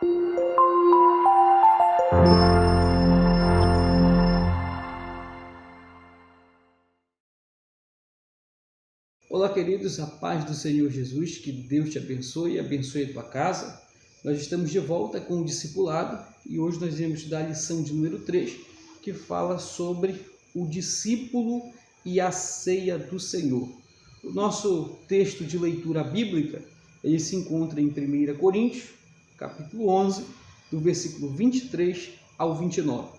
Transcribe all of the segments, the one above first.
Olá, queridos, a paz do Senhor Jesus, que Deus te abençoe e abençoe a tua casa. Nós estamos de volta com o discipulado e hoje nós iremos estudar a lição de número 3, que fala sobre o discípulo e a ceia do Senhor. O nosso texto de leitura bíblica, ele se encontra em 1 Coríntios, capítulo 11, do versículo 23 ao 29.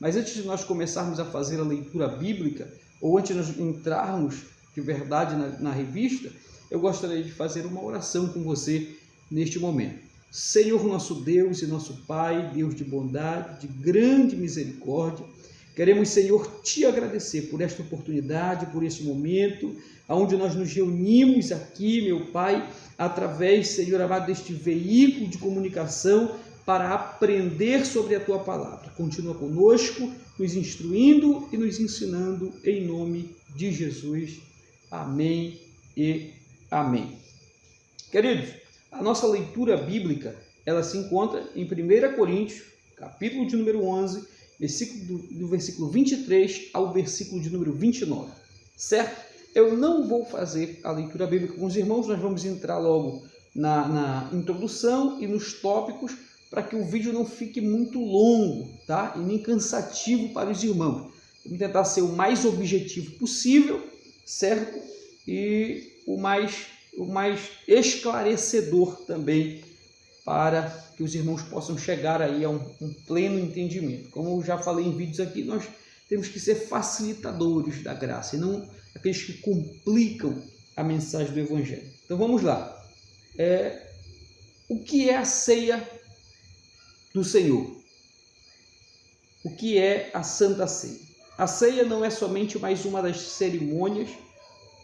Mas antes de nós começarmos a fazer a leitura bíblica, ou antes de nós entrarmos de verdade na revista, eu gostaria de fazer uma oração com você neste momento. Senhor, nosso Deus e nosso Pai, Deus de bondade, de grande misericórdia, queremos, Senhor, te agradecer por esta oportunidade, por este momento, onde nós nos reunimos aqui, meu Pai, através, Senhor amado, deste veículo de comunicação para aprender sobre a Tua Palavra. Continua conosco, nos instruindo e nos ensinando, em nome de Jesus. Amém e amém. Queridos, a nossa leitura bíblica, ela se encontra em 1 Coríntios, capítulo de número 11, do versículo 23 ao versículo de número 29, certo? Eu não vou fazer a leitura bíblica com os irmãos, nós vamos entrar logo na introdução e nos tópicos, para que o vídeo não fique muito longo, tá? E nem cansativo para os irmãos. Vamos tentar ser o mais objetivo possível, certo? E o mais esclarecedor também, para que os irmãos possam chegar aí a um pleno entendimento. Como eu já falei em vídeos aqui, nós temos que ser facilitadores da graça e não aqueles que complicam a mensagem do Evangelho. Então vamos lá. O que é a ceia do Senhor? O que é a Santa Ceia? A ceia não é somente mais uma das cerimônias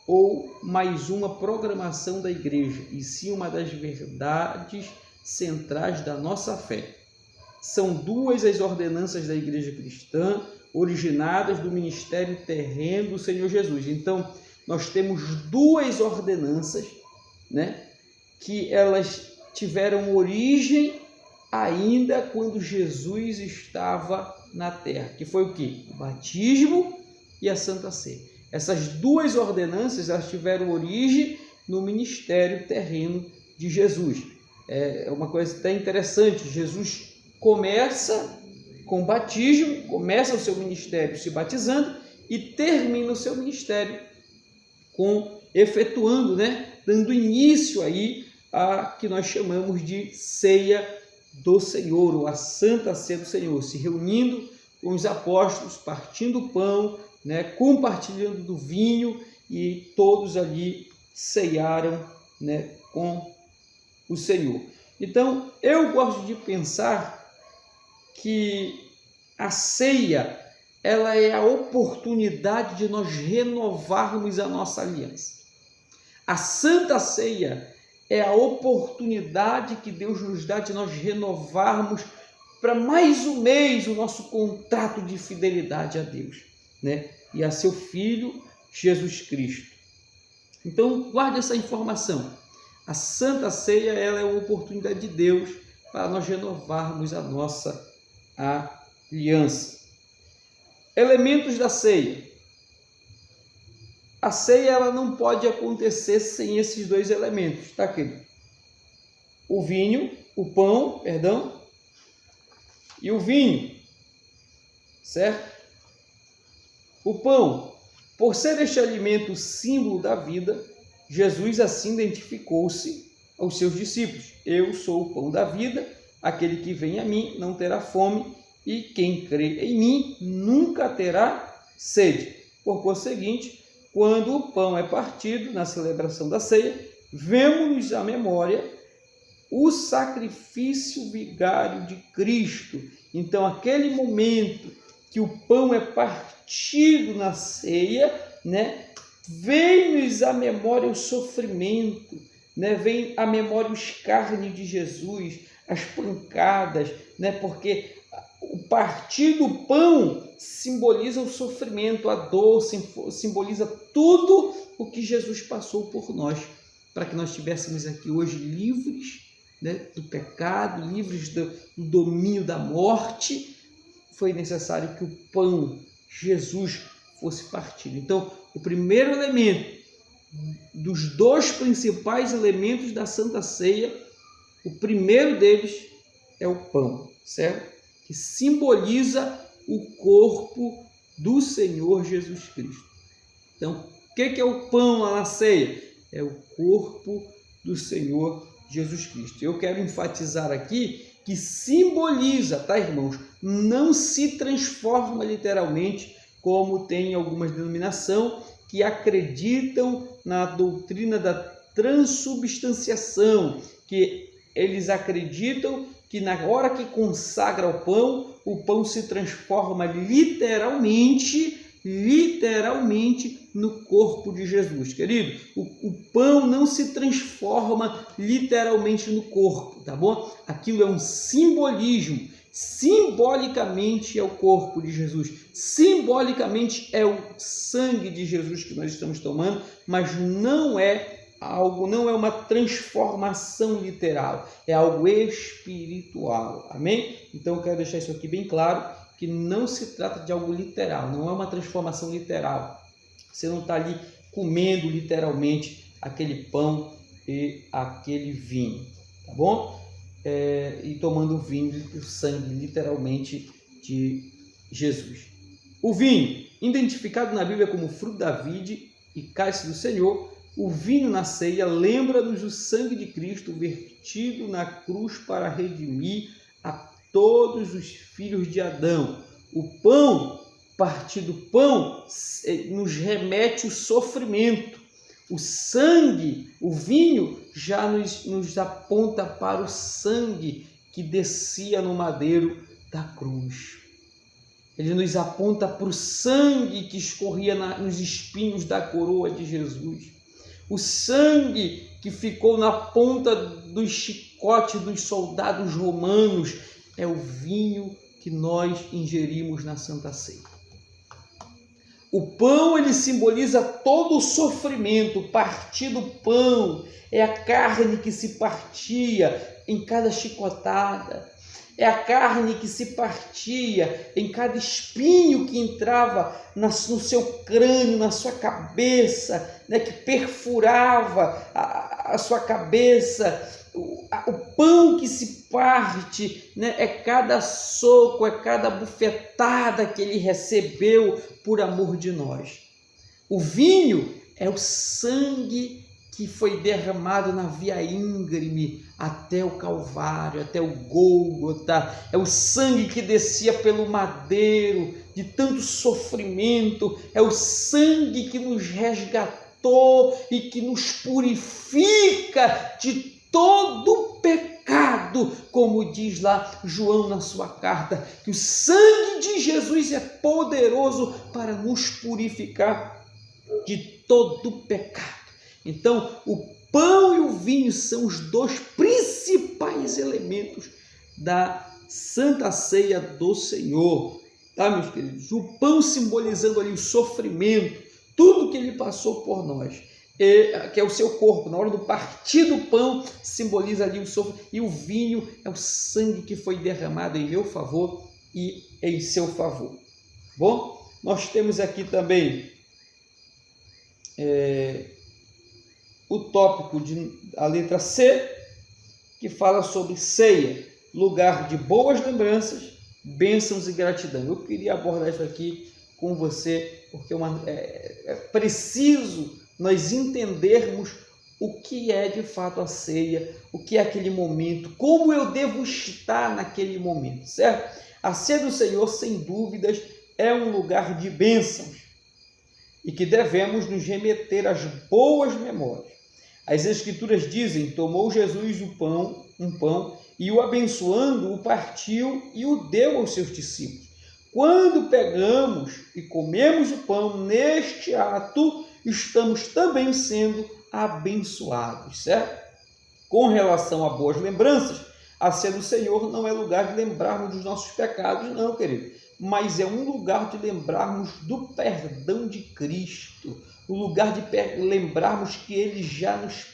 ou mais uma programação da igreja, e sim uma das verdades centrais da nossa fé. São duas as ordenanças da igreja cristã, originadas do ministério terreno do Senhor Jesus. Então, nós temos duas ordenanças, né, que elas tiveram origem ainda quando Jesus estava na terra, que foi o quê? O batismo e a Santa Ceia. Essas duas ordenanças, elas tiveram origem no ministério terreno de Jesus. É uma coisa até interessante, Jesus começa com o batismo, começa o seu ministério se batizando e termina o seu ministério efetuando, né, dando início aí a que nós chamamos de ceia do Senhor, ou a Santa Ceia do Senhor, se reunindo com os apóstolos, partindo o pão, né, compartilhando do vinho, e todos ali ceiaram, né, com o Senhor. Então, eu gosto de pensar que a ceia, ela é a oportunidade de nós renovarmos a nossa aliança. A Santa Ceia é a oportunidade que Deus nos dá de nós renovarmos para mais um mês o nosso contrato de fidelidade a Deus, né, e a seu Filho Jesus Cristo. Então, guarde essa informação. A Santa Ceia, ela é uma oportunidade de Deus para nós renovarmos a nossa aliança. Elementos da ceia. A ceia, ela não pode acontecer sem esses dois elementos, tá, querido? O pão, e o vinho, certo? O pão, por ser este alimento símbolo da vida, Jesus assim identificou-se aos seus discípulos. Eu sou o pão da vida, aquele que vem a mim não terá fome, e quem crê em mim nunca terá sede. Por conseguinte, quando o pão é partido na celebração da ceia, vemos à memória o sacrifício vigário de Cristo. Então, aquele momento que o pão é partido na ceia, né, vem-nos à memória o sofrimento, né, vem à memória o escárnio de Jesus, as pancadas, né, porque o partir do pão simboliza o sofrimento, a dor, simboliza tudo o que Jesus passou por nós, para que nós estivéssemos aqui hoje livres, né, do pecado, livres do domínio da morte, foi necessário que o pão, Jesus, fosse partido. Então, o primeiro elemento, dos dois principais elementos da Santa Ceia, o primeiro deles é o pão, certo? Que simboliza o corpo do Senhor Jesus Cristo. Então, o que é o pão lá na ceia? É o corpo do Senhor Jesus Cristo. Eu quero enfatizar aqui que simboliza, tá, irmãos? Não se transforma literalmente, como tem algumas denominações que acreditam na doutrina da transubstanciação, que eles acreditam que na hora que consagra o pão se transforma literalmente no corpo de Jesus, querido. O pão não se transforma literalmente no corpo, tá bom? Aquilo é um simbolismo. Simbolicamente é o corpo de Jesus, simbolicamente é o sangue de Jesus que nós estamos tomando, mas não é uma transformação literal, é algo espiritual, amém? Então eu quero deixar isso aqui bem claro, que não se trata de algo literal, não é uma transformação literal. Você não está ali comendo literalmente aquele pão e aquele vinho, tá bom? E tomando o vinho e o sangue literalmente de Jesus. O vinho, identificado na Bíblia como fruto da vide e cálice do Senhor, o vinho na ceia lembra-nos do sangue de Cristo vertido na cruz para redimir a todos os filhos de Adão. O pão, partido pão, nos remete o sofrimento. O sangue, o vinho, já nos aponta para o sangue que descia no madeiro da cruz. Ele nos aponta para o sangue que escorria nos espinhos da coroa de Jesus. O sangue que ficou na ponta dos chicotes dos soldados romanos é o vinho que nós ingerimos na Santa Ceia. O pão, ele simboliza todo o sofrimento. Partir do pão é a carne que se partia em cada chicotada. É a carne que se partia em cada espinho que entrava no seu crânio, na sua cabeça, né, que perfurava a sua cabeça. O pão que se parte, né, é cada soco, é cada bufetada que ele recebeu por amor de nós. O vinho é o sangue que foi derramado na via íngreme até o Calvário, até o Gólgota. É o sangue que descia pelo madeiro de tanto sofrimento. É o sangue que nos resgatou e que nos purifica de todo pecado, como diz lá João na sua carta, que o sangue de Jesus é poderoso para nos purificar de todo pecado. Então, o pão e o vinho são os dois principais elementos da Santa Ceia do Senhor, tá, meus queridos? O pão simbolizando ali o sofrimento, tudo que ele passou por nós, que é o seu corpo. Na hora do partir do pão, simboliza ali o sofrimento, e o vinho é o sangue que foi derramado em meu favor e em seu favor. Bom, nós temos aqui também o tópico a letra C, que fala sobre ceia, lugar de boas lembranças, bênçãos e gratidão. Eu queria abordar isso aqui com você, porque é preciso nós entendermos o que é de fato a ceia, o que é aquele momento, como eu devo estar naquele momento, certo? A ceia do Senhor, sem dúvidas, é um lugar de bênçãos e que devemos nos remeter às boas memórias. As Escrituras dizem: tomou Jesus um pão e o abençoando, o partiu e o deu aos seus discípulos. Quando pegamos e comemos o pão neste ato, estamos também sendo abençoados, certo? Com relação a boas lembranças, a ceia do Senhor não é lugar de lembrarmos dos nossos pecados, não, querido, mas é um lugar de lembrarmos do perdão de Cristo, o lugar de lembrarmos que Ele já nos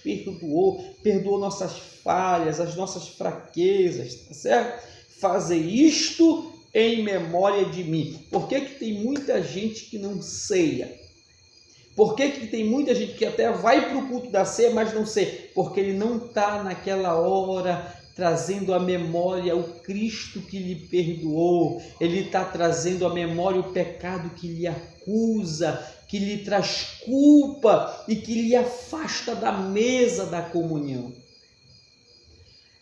perdoou nossas falhas, as nossas fraquezas, tá certo? Fazer isto em memória de mim. Por que tem muita gente que não ceia? Por que tem muita gente que até vai para o culto da ceia, mas não ceia? Porque ele não está naquela hora trazendo à memória o Cristo que lhe perdoou. Ele está trazendo à memória o pecado que lhe acusa, que lhe traz culpa e que lhe afasta da mesa da comunhão.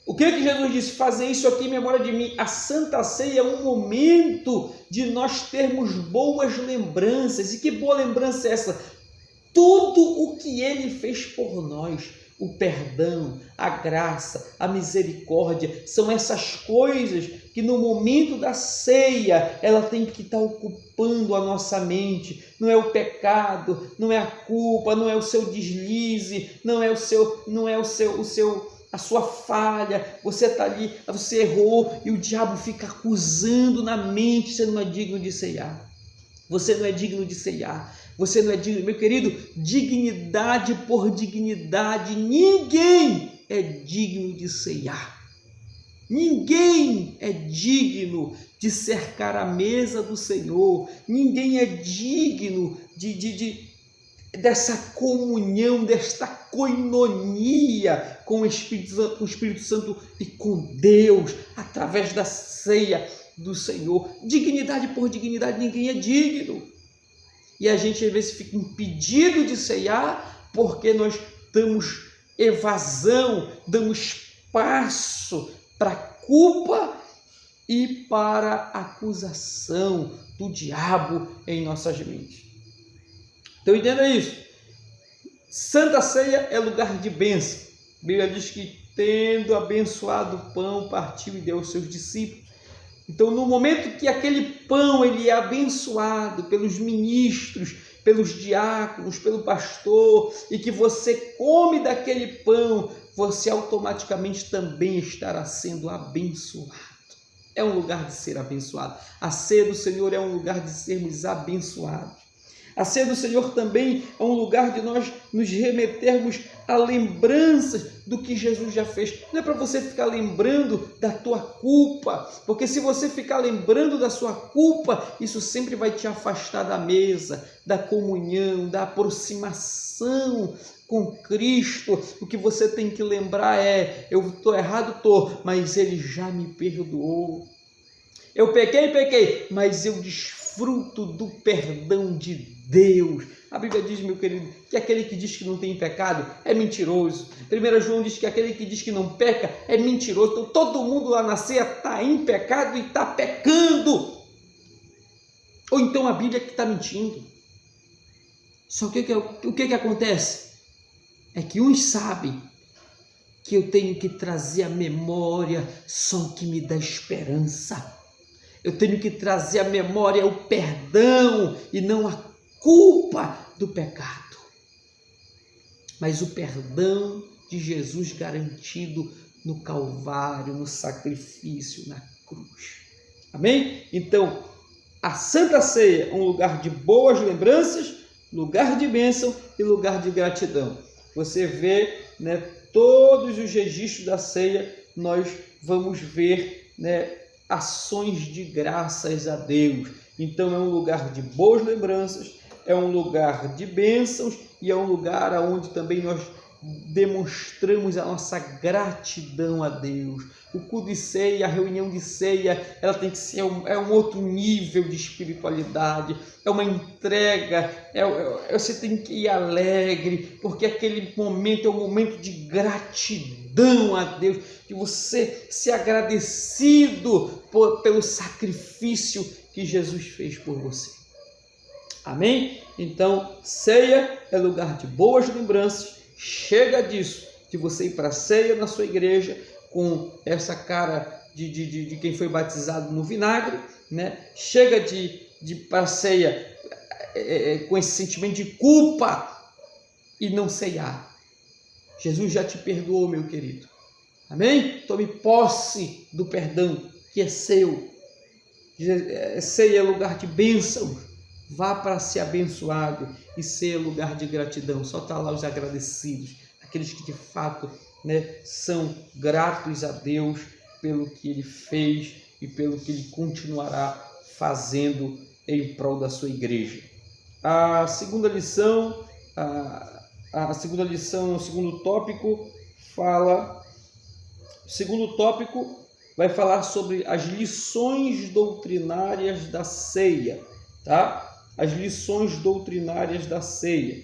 O que Jesus disse? Fazer isso aqui em memória de mim. A Santa Ceia é um momento de nós termos boas lembranças. E que boa lembrança é essa? Tudo o que Ele fez por nós, o perdão, a graça, a misericórdia, são essas coisas que no momento da ceia, ela tem que estar ocupando a nossa mente. Não é o pecado, não é a culpa, não é o seu deslize, não é a sua falha. Você está ali, você errou e o diabo fica acusando na mente. Você não é digno de ceiar. Você não é digno de ceiar. Você não é digno, meu querido. Dignidade por dignidade, ninguém é digno de ceiar. Ninguém é digno de cercar a mesa do Senhor. Ninguém é digno dessa comunhão, desta coinonia com o Espírito Santo e com Deus, através da ceia do Senhor. Dignidade por dignidade, ninguém é digno. E a gente às vezes fica impedido de ceiar porque nós damos evasão, damos espaço para a culpa e para a acusação do diabo em nossas mentes. Então entenda isso. Santa Ceia é lugar de bênção. A Bíblia diz que, tendo abençoado o pão, partiu e deu aos seus discípulos. Então, no momento que aquele pão ele é abençoado pelos ministros, pelos diáconos, pelo pastor, e que você come daquele pão, você automaticamente também estará sendo abençoado. É um lugar de ser abençoado. A ceia do Senhor é um lugar de sermos abençoados. A ceia do Senhor também é um lugar de nós nos remetermos a lembranças do que Jesus já fez. Não é para você ficar lembrando da tua culpa, porque se você ficar lembrando da sua culpa, isso sempre vai te afastar da mesa, da comunhão, da aproximação com Cristo. O que você tem que lembrar é: eu estou errado, mas Ele já me perdoou. Eu pequei, mas eu desfruto do perdão de Deus. A Bíblia diz, meu querido, que aquele que diz que não tem pecado é mentiroso. 1 João diz que aquele que diz que não peca é mentiroso. Então todo mundo lá na ceia está em pecado e está pecando. Ou então a Bíblia que está mentindo. Só que o que acontece? É que uns sabem que eu tenho que trazer à memória só o que me dá esperança. Eu tenho que trazer à memória o perdão e não a culpa do pecado. Mas o perdão de Jesus garantido no Calvário, no sacrifício, na cruz. Amém? Então, a Santa Ceia é um lugar de boas lembranças, lugar de bênção e lugar de gratidão. Você vê, né, todos os registros da ceia, nós vamos ver, né, ações de graças a Deus. Então é um lugar de boas lembranças, é um lugar de bênçãos e é um lugar onde também nós demonstramos a nossa gratidão a Deus. O culto de ceia, a reunião de ceia, ela tem que ser um outro nível de espiritualidade, é uma entrega, você tem que ir alegre, porque aquele momento é um momento de gratidão a Deus, de você ser agradecido pelo sacrifício que Jesus fez por você. Amém? Então, ceia é lugar de boas lembranças. Chega disso, de você ir para a ceia na sua igreja com essa cara de quem foi batizado no vinagre, né? Chega de ir para a ceia com esse sentimento de culpa e não ceiar. Jesus já te perdoou, meu querido. Amém? Tome posse do perdão que é seu. Ceia é lugar de bênção. vá para ser abençoado e ser lugar de gratidão. Só está lá os agradecidos, aqueles que de fato, né, são gratos a Deus pelo que Ele fez e pelo que Ele continuará fazendo em prol da sua igreja. A segunda lição, o segundo tópico, vai falar sobre as lições doutrinárias da ceia, tá? As lições doutrinárias da ceia.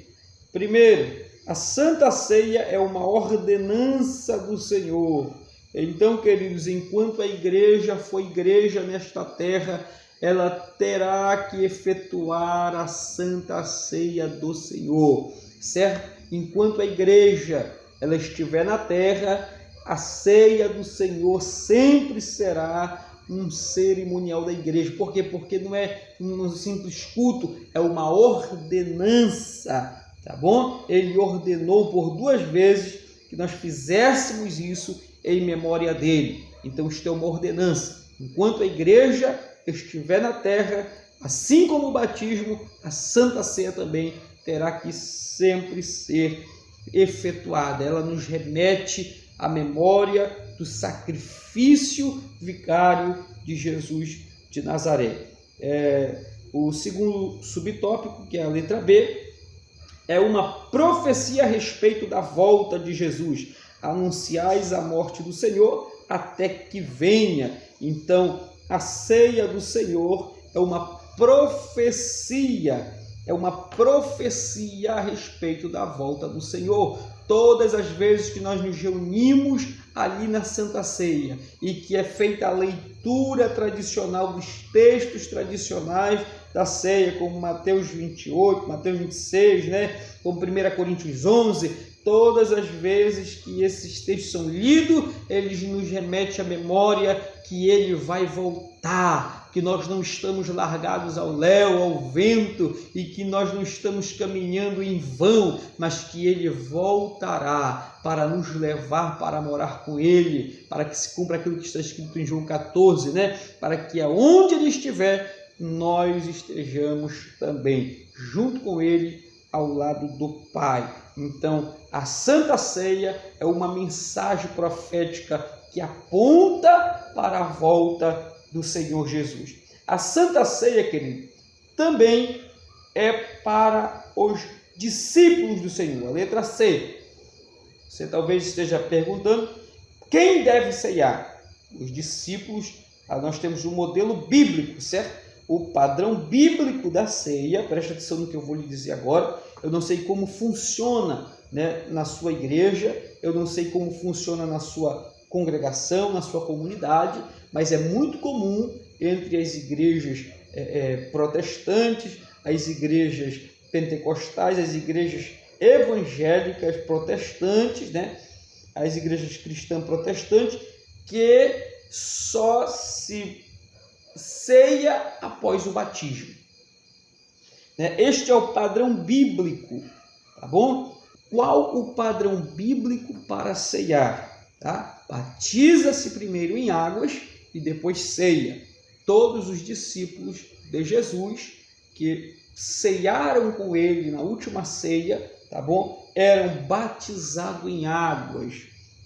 Primeiro, a Santa Ceia é uma ordenança do Senhor. Então, queridos, enquanto a igreja foi igreja nesta terra, ela terá que efetuar a Santa Ceia do Senhor, certo? Enquanto a igreja ela estiver na terra, a ceia do Senhor sempre será um cerimonial da igreja. Por quê? Porque não é um simples culto, é uma ordenança, tá bom? Ele ordenou por 2 vezes que nós fizéssemos isso em memória dele. Então, isto é uma ordenança. Enquanto a igreja estiver na terra, assim como o batismo, a Santa Ceia também terá que sempre ser efetuada. Ela nos remete à memória do sacrifício vicário de Jesus de Nazaré. O segundo subtópico, que é a letra B, é uma profecia a respeito da volta de Jesus. Anunciais a morte do Senhor até que venha. Então, a ceia do Senhor é uma profecia a respeito da volta do Senhor. Todas as vezes que nós nos reunimos ali na Santa Ceia e que é feita a leitura tradicional dos textos tradicionais da ceia, como Mateus 28, Mateus 26, né? Como 1 Coríntios 11, todas as vezes que esses textos são lidos, eles nos remetem à memória que ele vai voltar, que nós não estamos largados ao léu, ao vento, e que nós não estamos caminhando em vão, mas que ele voltará para nos levar para morar com ele, para que se cumpra aquilo que está escrito em João 14, né? Para que aonde ele estiver, nós estejamos também junto com ele, ao lado do Pai. Então, a Santa Ceia é uma mensagem profética que aponta para a volta do Senhor Jesus. A Santa Ceia, querido, também é para os discípulos do Senhor. A letra C. Você talvez esteja perguntando, quem deve ceiar? Os discípulos. Nós temos um modelo bíblico, certo? O padrão bíblico da ceia. Preste atenção no que eu vou lhe dizer agora. Eu não sei como funciona, né, na sua igreja, eu não sei como funciona na sua congregação, na sua comunidade, mas é muito comum entre as igrejas protestantes, as igrejas pentecostais, as igrejas evangélicas protestantes, né, as igrejas cristãs protestantes, que só se ceia após o batismo. Este é o padrão bíblico, tá bom? Qual o padrão bíblico para ceiar? Tá? Batiza-se primeiro em águas e depois ceia. Todos os discípulos de Jesus que ceiaram com ele na última ceia, tá bom? Eram batizados em águas,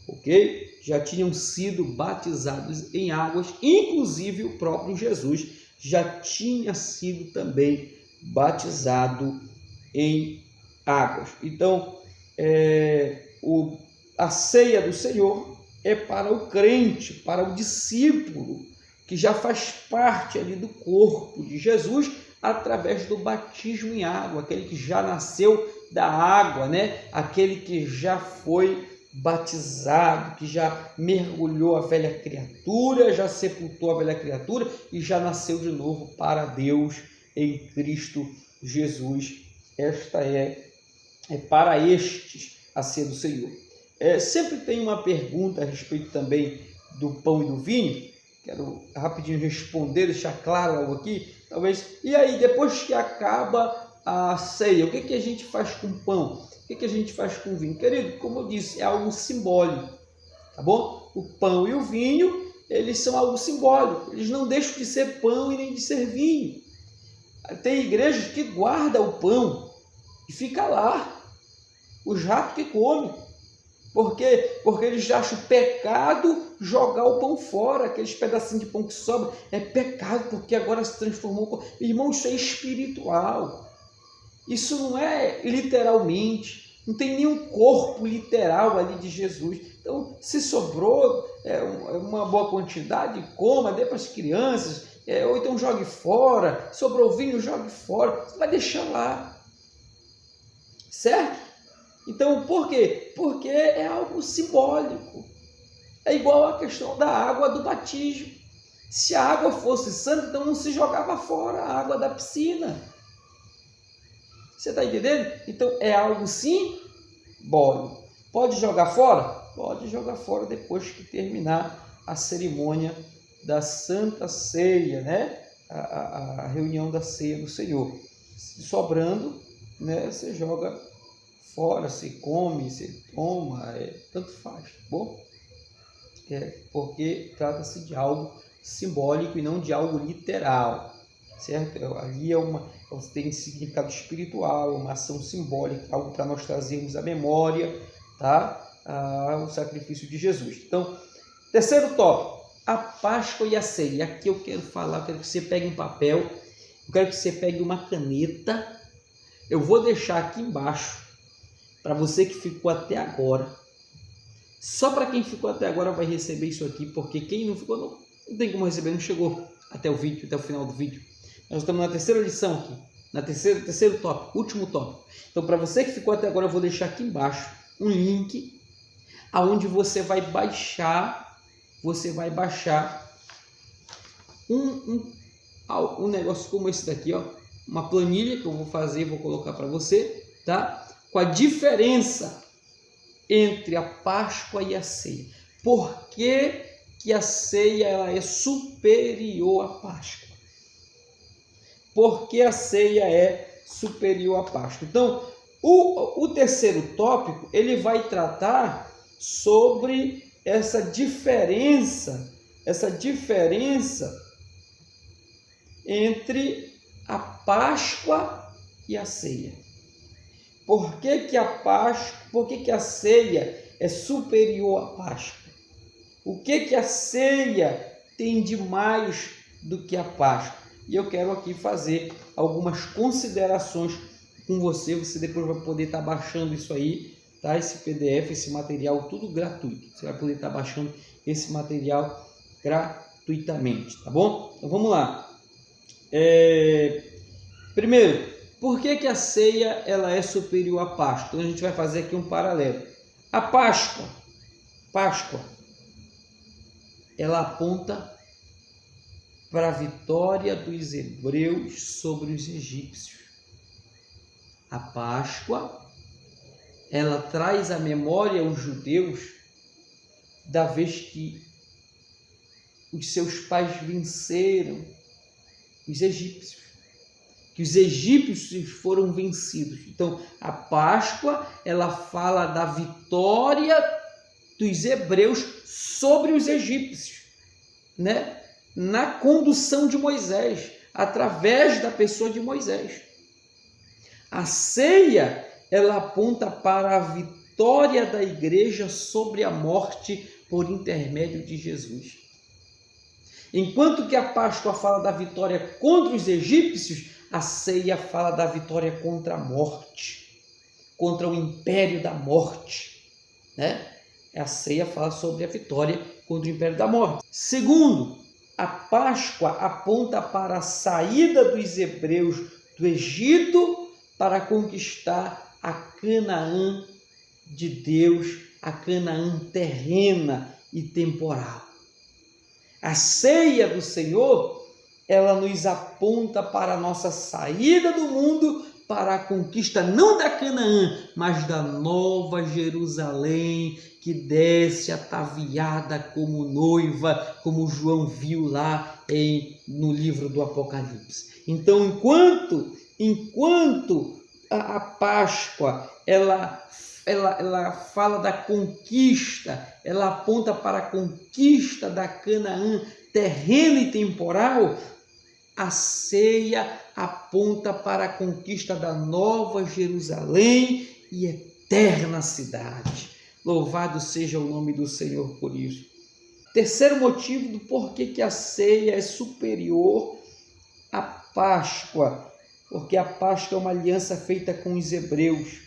ok? Já tinham sido batizados em águas, inclusive o próprio Jesus já tinha sido também batizado em águas. Então, a ceia do Senhor é para o crente, para o discípulo, que já faz parte ali do corpo de Jesus, através do batismo em água, aquele que já nasceu da água, né? Aquele que já foi batizado, que já mergulhou a velha criatura, já sepultou a velha criatura e já nasceu de novo para Deus em Cristo Jesus. Esta é para estes a ceia do Senhor. Sempre tem uma pergunta a respeito também do pão e do vinho. Quero rapidinho responder, deixar claro algo aqui. Talvez. E aí, depois que acaba a ceia, o que a gente faz com o pão? O que a gente faz com o vinho? Querido, como eu disse, é algo simbólico, tá bom? O pão e o vinho, eles são algo simbólico. Eles não deixam de ser pão e nem de ser vinho. Tem igrejas que guardam o pão e fica lá, os ratos que comem. Por quê? Porque eles acham pecado jogar o pão fora, aqueles pedacinhos de pão que sobram. É pecado, porque agora se transformou. Irmão, isso é espiritual. Isso não é literalmente. Não tem nenhum corpo literal ali de Jesus. Então, se sobrou uma boa quantidade, coma, dê para as crianças, ou então jogue fora. Sobrou vinho, jogue fora. Você vai deixar lá. Certo? Então, por quê? Porque é algo simbólico. É igual a questão da água do batismo. Se a água fosse santa, então não se jogava fora a água da piscina. Você está entendendo? Então, é algo simbólico. Pode jogar fora? Pode jogar fora depois que terminar a cerimônia da Santa Ceia, né? A reunião da Ceia do Senhor. Sobrando, né? Você joga fora, se come, se toma, tanto faz, tá bom? Porque trata-se de algo simbólico e não de algo literal, certo? Ali tem significado espiritual, uma ação simbólica, algo para nós trazermos à memória, tá? O sacrifício de Jesus. Então, terceiro tópico, a Páscoa e a ceia. Aqui eu quero falar, eu quero que você pegue um papel, eu quero que você pegue uma caneta, eu vou deixar aqui embaixo, para você que ficou até agora. Só para quem ficou até agora vai receber isso aqui, porque quem não ficou não tem como receber, não chegou até o vídeo, até o final do vídeo. Nós estamos na terceira lição aqui, na terceiro tópico, último tópico. Então, para você que ficou até agora, eu vou deixar aqui embaixo um link aonde você vai baixar um negócio como esse daqui, ó, uma planilha que eu vou fazer, vou colocar para você, tá? Com a diferença entre a Páscoa e a ceia. Por que a ceia ela é superior à Páscoa? Por que a ceia é superior à Páscoa? Então, o terceiro tópico, ele vai tratar sobre essa diferença entre a Páscoa e a ceia. Por que a ceia é superior à Páscoa? O que a ceia tem de mais do que a Páscoa? E eu quero aqui fazer algumas considerações com você. Você depois vai poder estar baixando isso aí, tá? Esse PDF, esse material, tudo gratuito. Você vai poder estar baixando esse material gratuitamente, tá bom? Então vamos lá. Primeiro, por que a ceia ela é superior à Páscoa? Então a gente vai fazer aqui um paralelo. A Páscoa, ela aponta para a vitória dos hebreus sobre os egípcios. A Páscoa, ela traz à memória os judeus da vez que os seus pais venceram os egípcios. Que os egípcios foram vencidos. Então, a Páscoa, ela fala da vitória dos hebreus sobre os egípcios, né? Na condução de Moisés, através da pessoa de Moisés. A ceia, ela aponta para a vitória da igreja sobre a morte por intermédio de Jesus. Enquanto que a Páscoa fala da vitória contra os egípcios, a ceia fala da vitória contra a morte, contra o império da morte, né? A ceia fala sobre a vitória contra o império da morte. Segundo, a Páscoa aponta para a saída dos hebreus do Egito para conquistar a Canaã de Deus, a Canaã terrena e temporal. A ceia do Senhor, ela nos aponta para a nossa saída do mundo, para a conquista não da Canaã, mas da nova Jerusalém, que desce ataviada como noiva, como João viu lá no livro do Apocalipse. Então, enquanto a Páscoa, ela fala da conquista, ela aponta para a conquista da Canaã terrena e temporal, a ceia aponta para a conquista da Nova Jerusalém e eterna cidade. Louvado seja o nome do Senhor por isso. Terceiro motivo do porquê que a ceia é superior à Páscoa, porque a Páscoa é uma aliança feita com os hebreus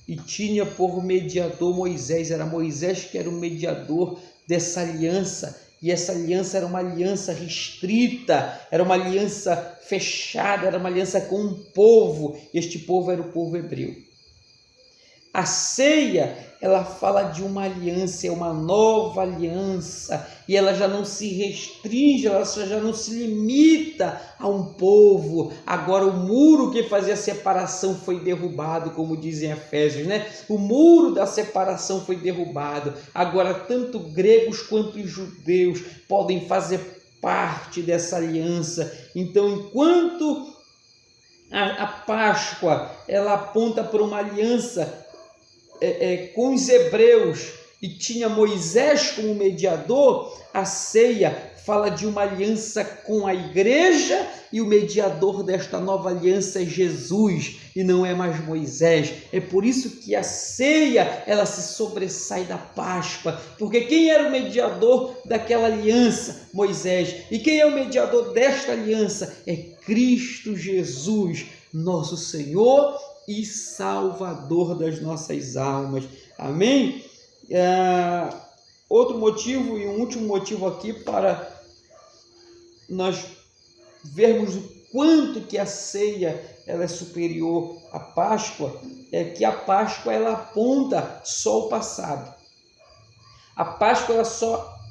e tinha por mediador Moisés. Era Moisés que era o mediador dessa aliança, e essa aliança era uma aliança restrita, era uma aliança fechada, era uma aliança com um povo, e este povo era o povo hebreu. A ceia, ela fala de uma aliança, é uma nova aliança, e ela já não se restringe, ela já não se limita a um povo. Agora o muro que fazia a separação foi derrubado, como dizem Efésios, né? O muro da separação foi derrubado. Agora tanto gregos quanto judeus podem fazer parte dessa aliança. Então, enquanto a Páscoa, ela aponta para uma aliança com os hebreus e tinha Moisés como mediador, a ceia fala de uma aliança com a igreja, e o mediador desta nova aliança é Jesus e não é mais Moisés. É por isso que a ceia, ela se sobressai da Páscoa, porque quem era o mediador daquela aliança? Moisés. E quem é o mediador desta aliança? É Cristo Jesus, nosso Senhor e Salvador das nossas almas. Amém? Outro motivo e um último motivo aqui para nós vermos o quanto que a ceia ela é superior à Páscoa, é que a Páscoa ela aponta só ao passado. A Páscoa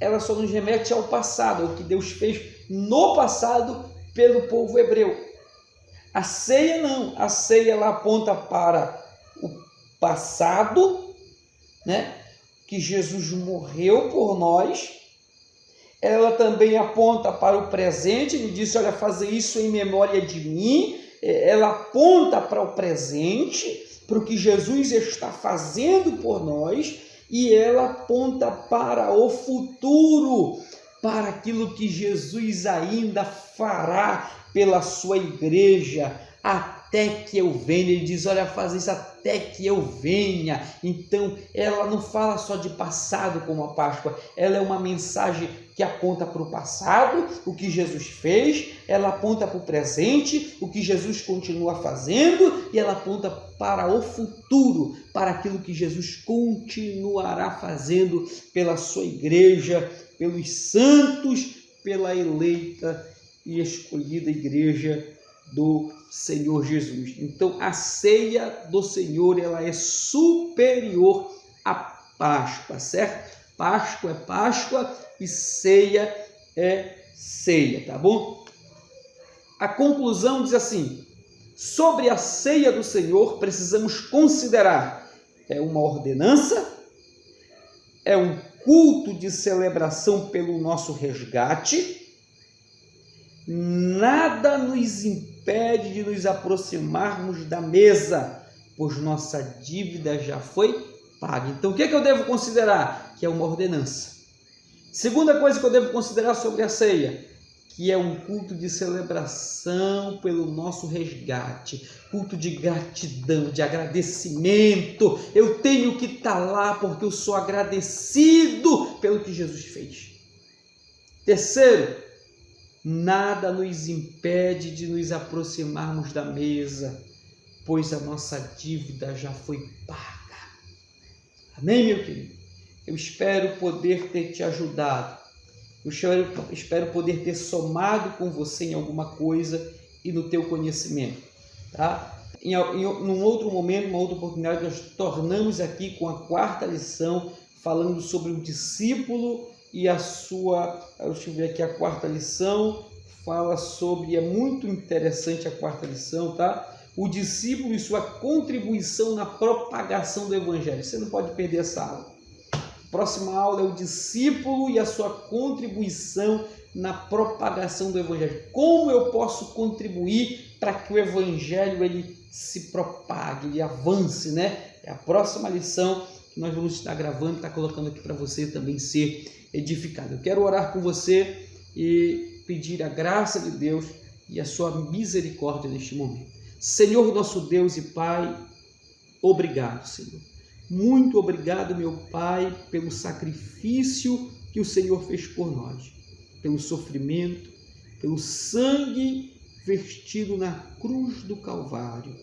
ela só nos remete ao passado, ao que Deus fez no passado pelo povo hebreu. A ceia não, a ceia ela aponta para o passado, né? Que Jesus morreu por nós. Ela também aponta para o presente, ele disse, olha, fazer isso em memória de mim. Ela aponta para o presente, para o que Jesus está fazendo por nós, e ela aponta para o futuro, para aquilo que Jesus ainda fará pela sua igreja, até que eu venha. Ele diz, olha, faz isso até que eu venha. Então, ela não fala só de passado como a Páscoa, ela é uma mensagem que aponta para o passado, o que Jesus fez, ela aponta para o presente, o que Jesus continua fazendo, e ela aponta para o futuro, para aquilo que Jesus continuará fazendo pela sua igreja, pelos santos, pela eleita e escolhida igreja do Senhor Jesus. Então, a ceia do Senhor, ela é superior à Páscoa, certo? Páscoa é Páscoa e ceia é ceia, tá bom? A conclusão diz assim: sobre a ceia do Senhor precisamos considerar, é uma ordenança, é um culto de celebração pelo nosso resgate. Nada nos impede de nos aproximarmos da mesa, pois nossa dívida já foi paga. Então, o que eu devo considerar? Que é uma ordenança. Segunda coisa que eu devo considerar sobre a ceia, que é um culto de celebração pelo nosso resgate, culto de gratidão, de agradecimento. Eu tenho que estar lá porque eu sou agradecido pelo que Jesus fez. Terceiro, nada nos impede de nos aproximarmos da mesa, pois a nossa dívida já foi paga. Amém, meu querido? Eu espero poder ter te ajudado. Eu espero poder ter somado com você em alguma coisa e no teu conhecimento, tá? Num outro momento, uma outra oportunidade, nós tornamos aqui com a quarta lição, falando sobre o discípulo e a sua... Deixa eu ver aqui, a quarta lição fala sobre... É muito interessante a quarta lição, tá? O discípulo e sua contribuição na propagação do Evangelho. Você não pode perder essa aula. Próxima aula é o discípulo e a sua contribuição na propagação do Evangelho. Como eu posso contribuir para que o Evangelho ele se propague, ele avance, né? É a próxima lição que nós vamos estar gravando, estar colocando aqui para você também ser edificado. Eu quero orar com você e pedir a graça de Deus e a sua misericórdia neste momento. Senhor, nosso Deus e Pai, obrigado, Senhor. Muito obrigado, meu Pai, pelo sacrifício que o Senhor fez por nós, pelo sofrimento, pelo sangue vertido na cruz do Calvário.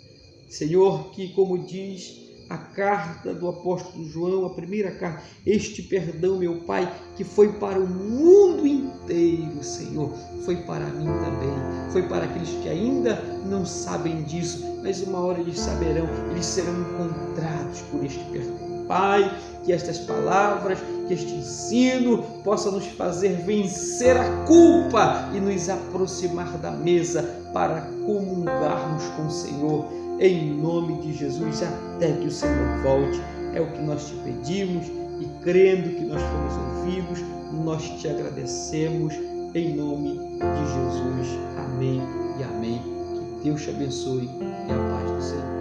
Senhor, que como diz a carta do apóstolo João, a primeira carta, este perdão, meu Pai, que foi para o mundo inteiro, Senhor, foi para mim também, foi para aqueles que ainda não sabem disso, mas uma hora eles saberão, eles serão encontrados por este perdão. Pai, que estas palavras, que este ensino possa nos fazer vencer a culpa e nos aproximar da mesa para comungarmos com o Senhor, em nome de Jesus, até que o Senhor volte. É o que nós te pedimos e crendo que nós fomos ouvidos, nós te agradecemos em nome de Jesus. Amém e amém. Que Deus te abençoe e a paz do Senhor.